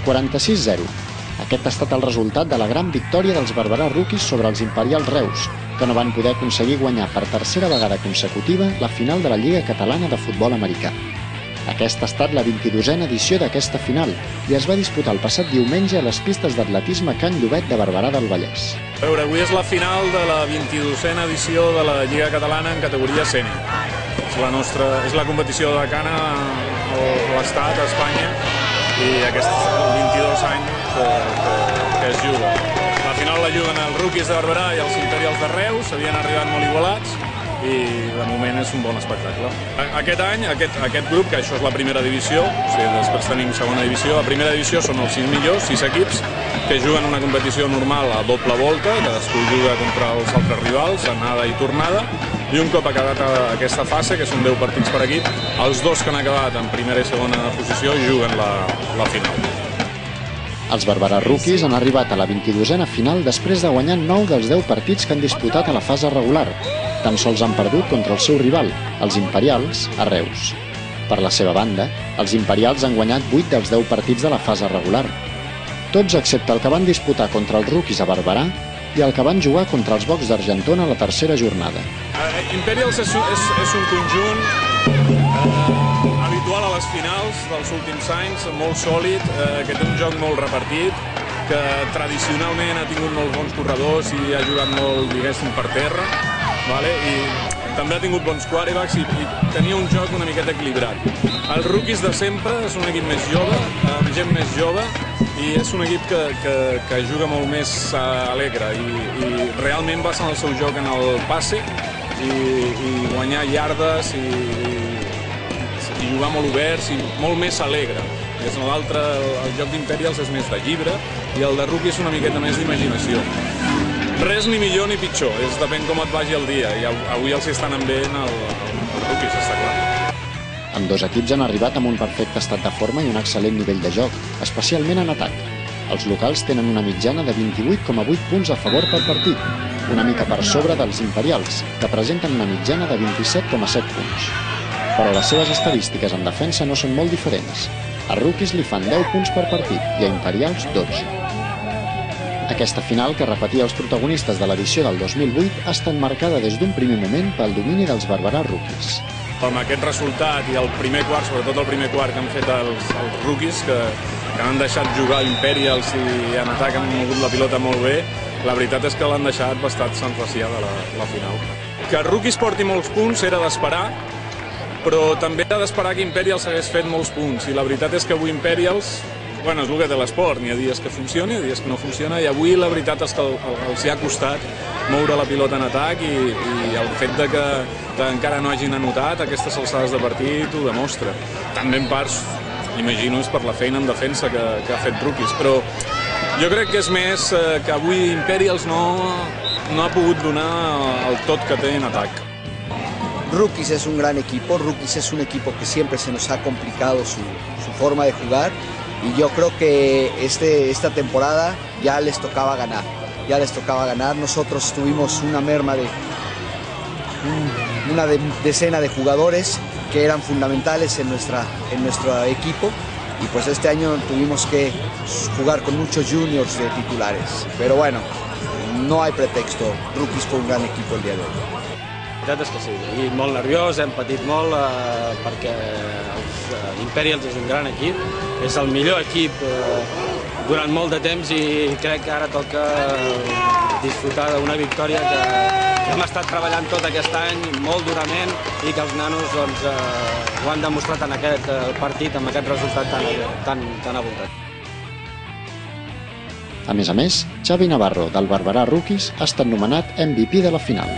46-0. Aquest ha estat el resultat de la gran victòria dels Barberà Rookies sobre els Imperials Reus, que no van poder aconseguir guanyar per tercera vegada consecutiva la final de la Lliga Catalana de Futbol Americà. Aquesta ha estat la 22a edició d'aquesta final i es va disputar el passat diumenge a les pistes d'atletisme Can Llobet de Barberà del Vallès. A veure, avui és la final de la 22a edició de la Lliga Catalana en categoria sènior. És la competició de cana a l'Estat, a Espanya, i aquest 22 anys que es juga. La final la juguen els Rookies de Barberà i els Imperials de Reus, havien arribat molt igualats, i de moment és un bon espectacle. Aquest any, aquest grup, que això és la primera divisió, o sigui, després tenim segona divisió, la primera divisió són els 6 millors, 6 equips, que juguen una competició normal a doble volta, cadascú juga contra els altres rivals, anada i tornada, i un cop acabat aquesta fase, que són 10 partits per equip, els dos que han acabat en primera i segona posició juguen la final. Els Barberà Rookies han arribat a la 22a final després de guanyar 9 dels 10 partits que han disputat a la fase regular. Tan sols han perdut contra el seu rival, els Imperials, a Reus. Per la seva banda, els Imperials han guanyat 8 dels 10 partits de la fase regular. Tots excepte el que van disputar contra els Rookies a Barberà i el que van jugar contra els Bocs d'Argentona a la tercera jornada. Imperials és un conjunt habitual a les finals dels últims anys, molt sòlid, que té un joc molt repartit, que tradicionalment ha tingut molts bons corredors i ha jugat molt, diguéssim, per terra, i també ha tingut bons quarterbacks i tenia un joc una miqueta equilibrat. Els Rookies de sempre és un equip més jove, amb gent més jove, i és un equip que juga molt més alegre i realment basa el seu joc en el passe i guanyar iardes i jugar molt oberts i molt més alegre. L'altre, el joc d'Imperials és més de llibre i el de Rookies és una miqueta més d'imaginació. Res ni millor ni pitjor, depèn com et vagi el dia, i avui els estan ambient els Rookies, està clar. Ambdós equips han arribat amb un perfecte estat de forma i un excel·lent nivell de joc, especialment en atac. Els locals tenen una mitjana de 28,8 punts a favor per partit, una mica per sobre dels Imperials, que presenten una mitjana de 27,7 punts. Però les seves estadístiques en defensa no són molt diferents. A Rookies li fan 10 punts per partit i a Imperials 12. Aquesta final, que repetia els protagonistes de l'edició del 2008, ha estat marcada des d'un primer moment pel domini dels Barberà Rookies. Amb aquest resultat i el primer quart, sobretot el primer quart que han fet els Rookies, que han deixat jugar Imperials i en atac han mogut la pilota molt bé, la veritat és que l'han deixat bastant sensaciada la final. Que Rookies porti molts punts era d'esperar, però també era d'esperar que Imperials hagués fet molts punts, i la veritat és que avui Imperials, és el que té l'esport, n'hi ha dies que funciona, hi ha dies que no funciona, i avui la veritat és que els hi ha costat moure la pilota en atac i el fet que encara no hagin anotat aquestes alçades de partit ho demostra. També en part, imagino, és per la feina en defensa que ha fet Rookies, però jo crec que és més que avui Imperials no ha pogut donar el tot que té en atac. Rookies es un gran equipo, Rookies es un equipo que siempre se nos ha complicado su forma de jugar, y yo creo que esta temporada ya les tocaba ganar, Nosotros tuvimos una merma de una decena de jugadores que eran fundamentales en nuestro equipo, y pues este año tuvimos que jugar con muchos juniors de titulares, pero bueno, no hay pretexto, Rookies fue un gran equipo el día de hoy. La veritat és que sí, i molt nerviós, hem patit molt perquè l'Imperials és un gran equip, és el millor equip durant molt de temps i crec que ara toca disfrutar d'una victòria que hem estat treballant tot aquest any molt durament i que els nanos ho han demostrat en aquest partit, amb aquest resultat tan abundant. A més, Xavi Navarro, del Barberà Rookies, ha estat nomenat MVP de la final.